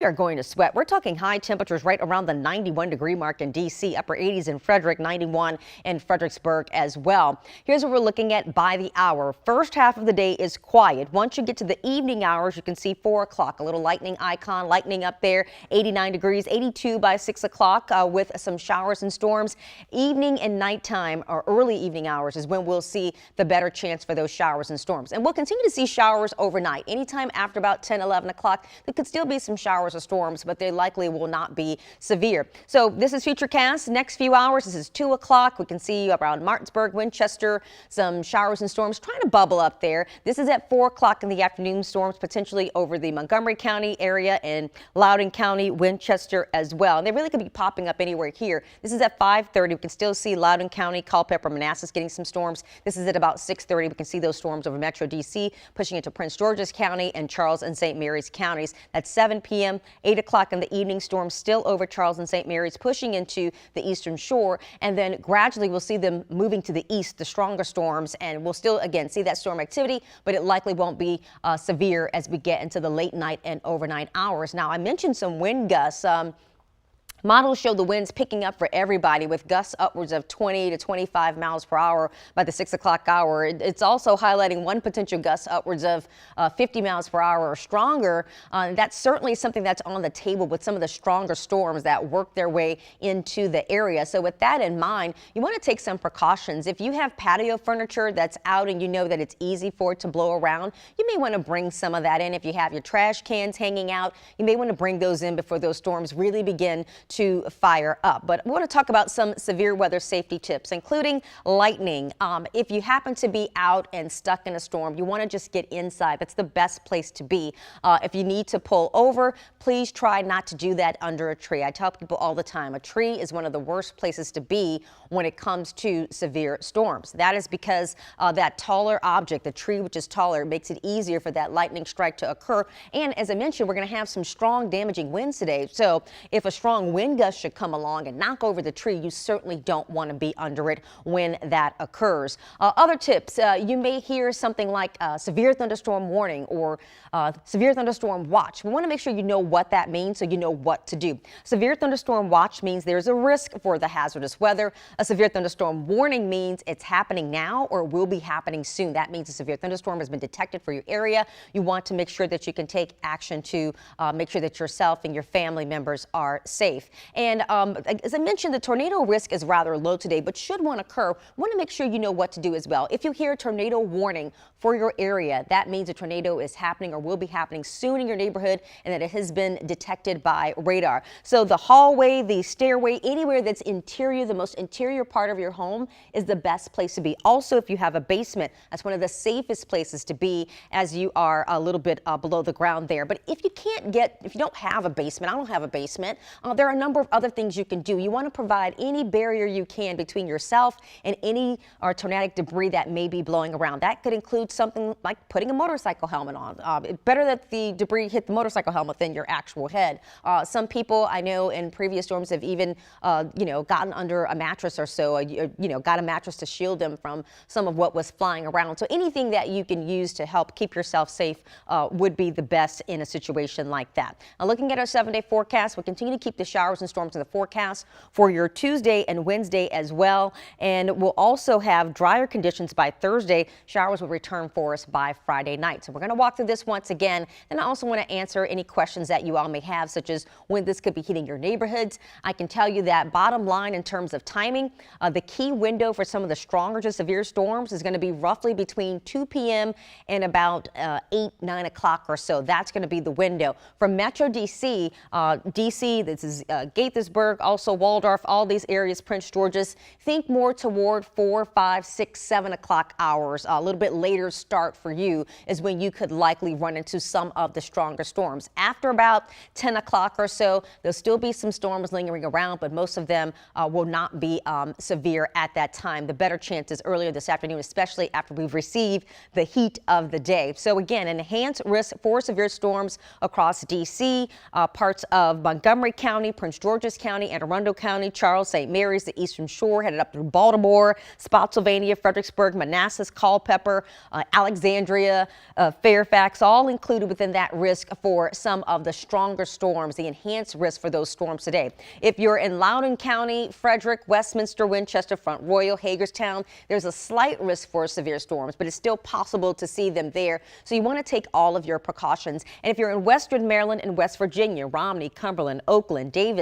We are going to sweat. We're talking high temperatures right around the 91-degree mark in D.C., upper 80s in Frederick, 91 in Fredericksburg as well. Here's what we're looking at by the hour. First half of the day is quiet. Once you get to the evening hours, you can see 4 o'clock, a little lightning icon, lightning up there, 89 degrees, 82 by 6 o'clock with some showers and storms. Evening and nighttime or early evening hours is when we'll see the better chance for those showers and storms. And we'll continue to see showers overnight. Anytime after about 10, 11 o'clock, there could still be some showers or storms, but they likely will not be severe. So this is Futurecast. Next few hours, this is 2 o'clock. We can see around Martinsburg, Winchester, some showers and storms trying to bubble up there. This is at 4 o'clock in the afternoon. Storms potentially over the Montgomery County area and Loudoun County, Winchester as well. And they really could be popping up anywhere here. This is at 5:30. We can still see Loudoun County, Culpeper, Manassas getting some storms. This is at about 6:30. We can see those storms over Metro D.C. pushing into Prince George's County and Charles and St. Mary's counties. That's 7 p.m. 8 o'clock in the evening, storms still over Charles and St. Mary's, pushing into the eastern shore, and then gradually we'll see them moving to the east, the stronger storms, and we'll still again see that storm activity, but it likely won't be severe as we get into the late night and overnight hours. Now, I mentioned some wind gusts. Models show the winds picking up for everybody with gusts upwards of 20 to 25 miles per hour by the 6 o'clock hour. It's also highlighting one potential gust upwards of 50 miles per hour or stronger. That's certainly something that's on the table with some of the stronger storms that work their way into the area. So with that in mind, you want to take some precautions. If you have patio furniture that's out and you know that it's easy for it to blow around, you may want to bring some of that in. If you have your trash cans hanging out, you may want to bring those in before those storms really begin to fire up. But I want to talk about some severe weather safety tips, including lightning. If you happen to be out and stuck in a storm, you want to just get inside. That's the best place to be. If you need to pull over, please try not to do that under a tree. I tell people all the time, a tree is one of the worst places to be when it comes to severe storms. That is because that taller object, the tree which is taller, makes it easier for that lightning strike to occur. And as I mentioned, we're going to have some strong damaging winds today. So if a strong wind gust should come along and knock over the tree, you certainly don't want to be under it when that occurs. Other tips, you may hear something like severe thunderstorm warning or severe thunderstorm watch. We want to make sure you know what that means so you know what to do. Severe thunderstorm watch means there's a risk for the hazardous weather. A severe thunderstorm warning means it's happening now or will be happening soon. That means a severe thunderstorm has been detected for your area. You want to make sure that you can take action to make sure that yourself and your family members are safe. And as I mentioned, the tornado risk is rather low today, but should one occur, want to make sure you know what to do as well. If you hear a tornado warning for your area, that means a tornado is happening or will be happening soon in your neighborhood and that it has been detected by radar. So the hallway, the stairway, anywhere that's interior, the most interior part of your home is the best place to be. Also, if you have a basement, that's one of the safest places to be as you are a little bit below the ground there. But if you don't have a basement, I don't have a basement, there are a number of other things you can do. You want to provide any barrier you can between yourself and any tornadic debris that may be blowing around. That could include something like putting a motorcycle helmet on. It's better that the debris hit the motorcycle helmet than your actual head. Some people I know in previous storms have even, gotten under a mattress or so, got a mattress to shield them from some of what was flying around. So anything that you can use to help keep yourself safe would be the best in a situation like that. Now, looking at our 7-day forecast, we'll continue to keep the showers and storms in the forecast for your Tuesday and Wednesday as well. And we'll also have drier conditions by Thursday. Showers will return for us by Friday night. So we're going to walk through this once again. And I also want to answer any questions that you all may have, such as when this could be hitting your neighborhoods. I can tell you that bottom line in terms of timing, the key window for some of the stronger to severe storms is going to be roughly between 2 p.m. and about 8, 9 o'clock or so. That's going to be the window. From Metro D.C., this is Gaithersburg, also Waldorf, all these areas, Prince George's, think more toward 4, 5, 6, 7 o'clock hours. A little bit later start for you is when you could likely run into some of the stronger storms. After about 10 o'clock or so, there'll still be some storms lingering around, but most of them will not be severe at that time. The better chance is earlier this afternoon, especially after we've received the heat of the day. So again, enhanced risk for severe storms across D.C., parts of Montgomery County, Prince George's County, Anne Arundel County, Charles, St. Mary's, the Eastern Shore, headed up through Baltimore, Spotsylvania, Fredericksburg, Manassas, Culpeper, Alexandria, Fairfax, all included within that risk for some of the stronger storms, the enhanced risk for those storms today. If you're in Loudoun County, Frederick, Westminster, Winchester, Front Royal, Hagerstown, there's a slight risk for severe storms, but it's still possible to see them there. So you want to take all of your precautions. And if you're in Western Maryland and West Virginia, Romney, Cumberland, Oakland, Davis,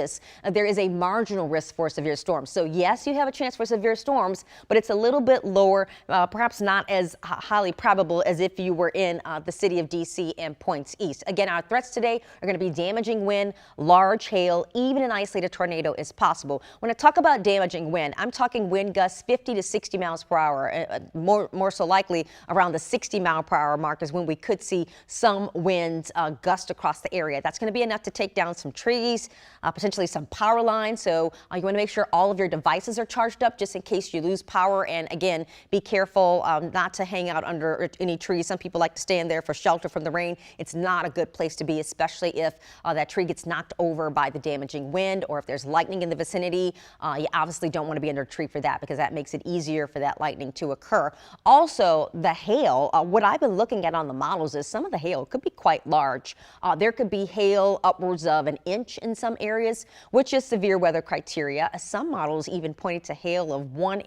there is a marginal risk for severe storms. So yes, you have a chance for severe storms, but it's a little bit lower, perhaps not as highly probable as if you were in the city of D.C. and points east. Again, our threats today are going to be damaging wind, large hail, even an isolated tornado is possible. When I talk about damaging wind, I'm talking wind gusts 50 to 60 miles per hour. More so likely around the 60 mile per hour mark is when we could see some winds gust across the area. That's going to be enough to take down some trees, potentially some power lines. So you want to make sure all of your devices are charged up just in case you lose power. And again, be careful not to hang out under any trees. Some people like to stand there for shelter from the rain. It's not a good place to be, especially if that tree gets knocked over by the damaging wind, or if there's lightning in the vicinity. You obviously don't want to be under a tree for that, because that makes it easier for that lightning to occur. Also, the hail, what I've been looking at on the models is some of the hail could be quite large. There could be hail upwards of an inch in some areas, which is severe weather criteria. Some models even pointed to hail of 1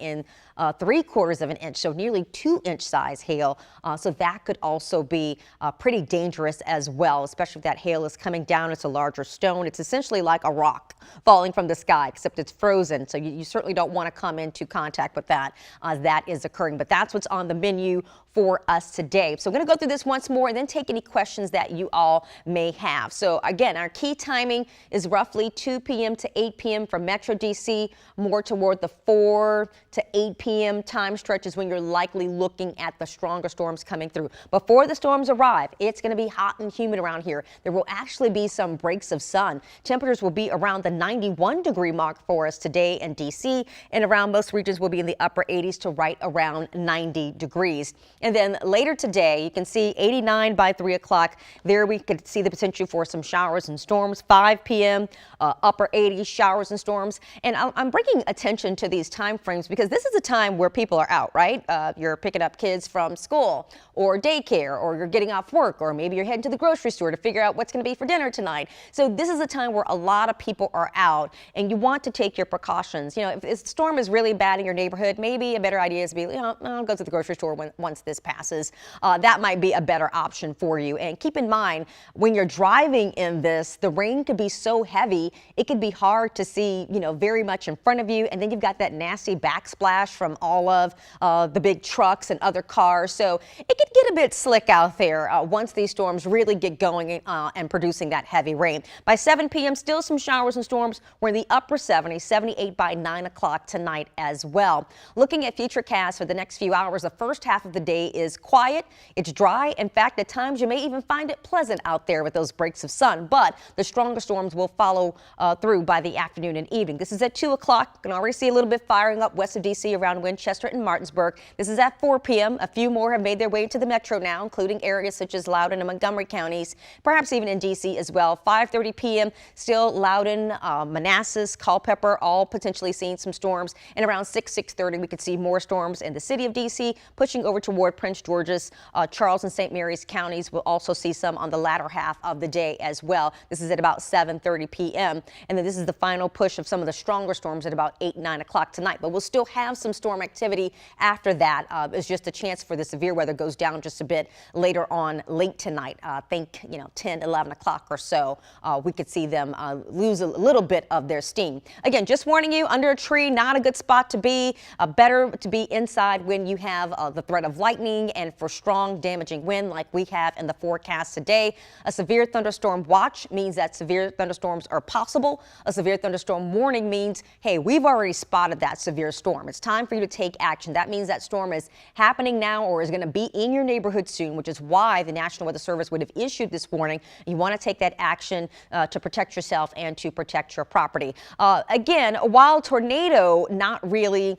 3/4 of an inch, so nearly 2-inch size hail. So that could also be pretty dangerous as well, especially if that hail is coming down. It's a larger stone. It's essentially like a rock falling from the sky, except it's frozen. So you certainly don't want to come into contact with that. That is occurring, but that's what's on the menu for us today. So I'm going to go through this once more and then take any questions that you all may have. So again, our key timing is roughly 2 p.m. to 8 p.m. for Metro DC, more toward the 4 to 8 p.m. time stretch is when you're likely looking at the stronger storms coming through. Before the storms arrive, it's going to be hot and humid around here. There will actually be some breaks of sun. Temperatures will be around the 91-degree mark for us today in DC, and around most regions will be in the upper 80s to right around 90 degrees. And then later today, you can see 89 by 3 o'clock. There we could see the potential for some showers and storms. 5 p.m., upper 80s, showers and storms. And I'm bringing attention to these time frames because this is a time where people are out, right? You're picking up kids from school or daycare, or you're getting off work, or maybe you're heading to the grocery store to figure out what's going to be for dinner tonight. So this is a time where a lot of people are out, and you want to take your precautions. You know, if the storm is really bad in your neighborhood, maybe a better idea is to be, I'll go to the grocery store once this passes. That might be a better option for you. And keep in mind, when you're driving in this, the rain could be so heavy, it could be hard to see, very much in front of you. And then you've got that nasty backsplash from all of the big trucks and other cars. So it could get a bit slick out there once these storms really get going and producing that heavy rain. By 7 p.m., still some showers and storms. We're in the upper 70s, 78 by 9 o'clock tonight as well. Looking at futurecasts for the next few hours, the first half of the day is quiet. It's dry. In fact, at times you may even find it pleasant out there with those breaks of sun, but the stronger storms will follow through by the afternoon and evening. This is at 2 o'clock. You can already see a little bit firing up west of D.C. around Winchester and Martinsburg. This is at 4 p.m. A few more have made their way into the metro now, including areas such as Loudoun and Montgomery counties, perhaps even in D.C. as well. 5:30 p.m. still Loudoun, Manassas, Culpeper, all potentially seeing some storms. And around 6:30 we could see more storms in the city of D.C. pushing over toward Prince George's, Charles and St. Mary's counties. We'll also see some on the latter half of the day as well. This is at about 7:30 p.m. And then this is the final push of some of the stronger storms at about 8-9 o'clock tonight. But we'll still have some storm activity after that. It's just a chance for the severe weather goes down just a bit later on late tonight. Think 10, 11 o'clock or so. We could see them lose a little bit of their steam. Again, just warning you, under a tree, not a good spot to be. Better to be inside when you have the threat of lightning and for strong damaging wind like we have in the forecast today. A severe thunderstorm watch means that severe thunderstorms are possible. A severe thunderstorm warning means, hey, we've already spotted that severe storm. It's time for you to take action. That means that storm is happening now or is going to be in your neighborhood soon, which is why the National Weather Service would have issued this warning. You want to take that action to protect yourself and to protect your property. Again, while tornado not really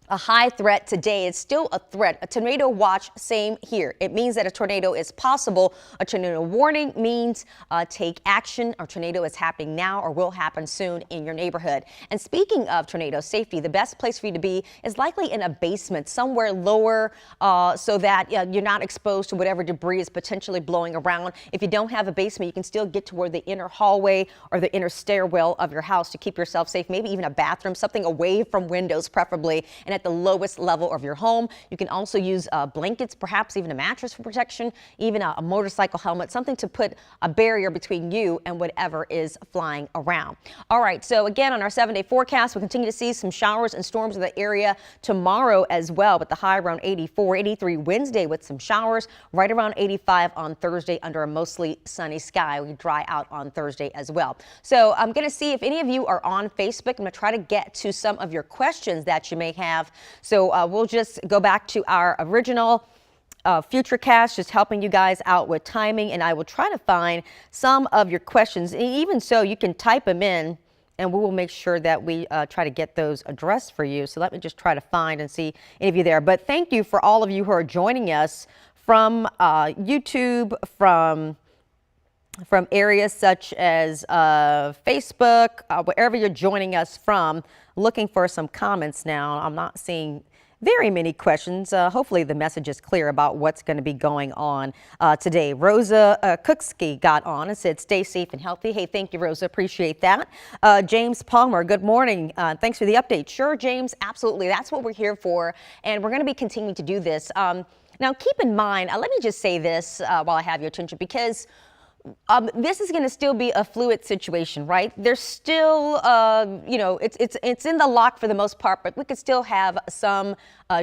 A high threat today. It's still a threat. A tornado watch, same here. It means that a tornado is possible. A tornado warning means take action. A tornado is happening now or will happen soon in your neighborhood. And speaking of tornado safety, the best place for you to be is likely in a basement, somewhere lower, so that you're not exposed to whatever debris is potentially blowing around. If you don't have a basement, you can still get toward the inner hallway or the inner stairwell of your house to keep yourself safe. Maybe even a bathroom, something away from windows preferably, and at the lowest level of your home. You can also use blankets, perhaps even a mattress for protection, even a motorcycle helmet, something to put a barrier between you and whatever is flying around. All right, so again, on our 7-day forecast, we continue to see some showers and storms in the area tomorrow as well, with the high around 84, 83 Wednesday with some showers, right around 85 on Thursday under a mostly sunny sky. We dry out on Thursday as well. So I'm going to see if any of you are on Facebook. I'm going to try to get to some of your questions that you may have. So we'll just go back to our original Futurecast, just helping you guys out with timing, and I will try to find some of your questions. And even so, you can type them in, and we will make sure that we try to get those addressed for you. So let me just try to find and see any of you there. But thank you for all of you who are joining us from YouTube, from areas such as Facebook, wherever you're joining us from. Looking for some comments now. I'm not seeing very many questions. Hopefully the message is clear about what's going to be going on today. Rosa Cooksky got on and said, stay safe and healthy. Hey, thank you, Rosa. Appreciate that. James Palmer, good morning. Thanks for the update. Sure, James, absolutely. That's what we're here for. And we're going to be continuing to do this. Now, keep in mind, let me just say this while I have your attention, because this is going to still be a fluid situation, right? There's still, it's in the lock for the most part, but we could still have some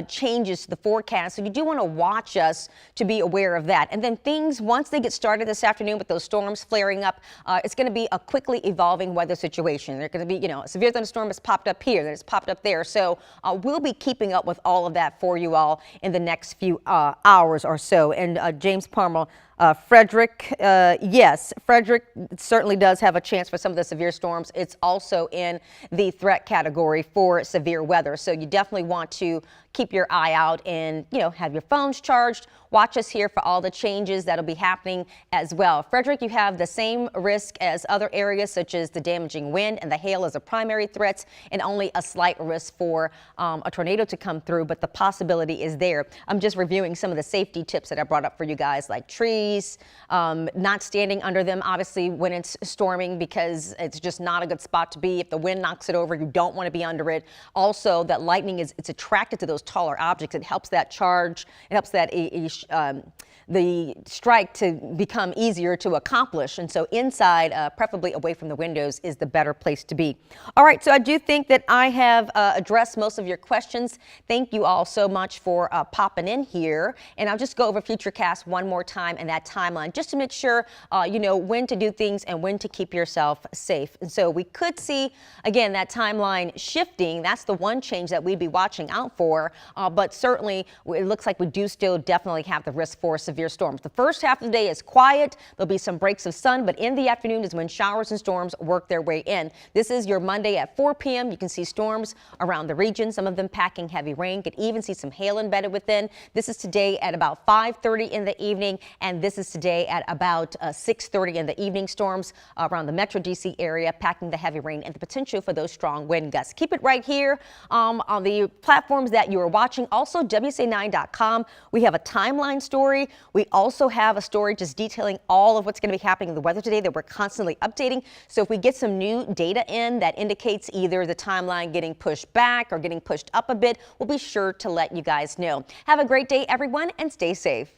changes to the forecast. So you do want to watch us to be aware of that. And then things, once they get started this afternoon with those storms flaring up, it's going to be a quickly evolving weather situation. There's going to be, a severe thunderstorm has popped up here, then it's popped up there. So we'll be keeping up with all of that for you all in the next few hours or so. And James Palmer, Frederick, yes, Frederick certainly does have a chance for some of the severe storms. It's also in the threat category for severe weather. So you definitely want to keep your eye out and, have your phones charged. Watch us here for all the changes that'll be happening as well. Frederick, you have the same risk as other areas, such as the damaging wind and the hail as a primary threats, and only a slight risk for a tornado to come through, but the possibility is there. I'm just reviewing some of the safety tips that I brought up for you guys, like trees, not standing under them, obviously, when it's storming, because it's just not a good spot to be. If the wind knocks it over, you don't want to be under it. Also, that lightning it's attracted to those taller objects. It helps that charge. It helps that the strike to become easier to accomplish. And so inside, preferably away from the windows, is the better place to be. All right, so I do think that I have addressed most of your questions. Thank you all so much for popping in here. And I'll just go over Futurecast one more time and that timeline, just to make sure you know when to do things and when to keep yourself safe. And so we could see, again, that timeline shifting. That's the one change that we'd be watching out for. But certainly, it looks like we do still definitely have the risk for severe storms. The first half of the day is quiet. There'll be some breaks of sun, but in the afternoon is when showers and storms work their way in. This is your Monday at 4 p.m. You can see storms around the region, some of them packing heavy rain. Could even see some hail embedded within. This is today at about 5:30 in the evening, and this is today at about 6:30 in the evening. Storms around the Metro DC area, packing the heavy rain and the potential for those strong wind gusts. Keep it right here on the platforms that you are watching. Also, WSA9.com. We have a timeline story. We also have a story just detailing all of what's going to be happening in the weather today that we're constantly updating. So if we get some new data in that indicates either the timeline getting pushed back or getting pushed up a bit, we'll be sure to let you guys know. Have a great day, everyone, and stay safe.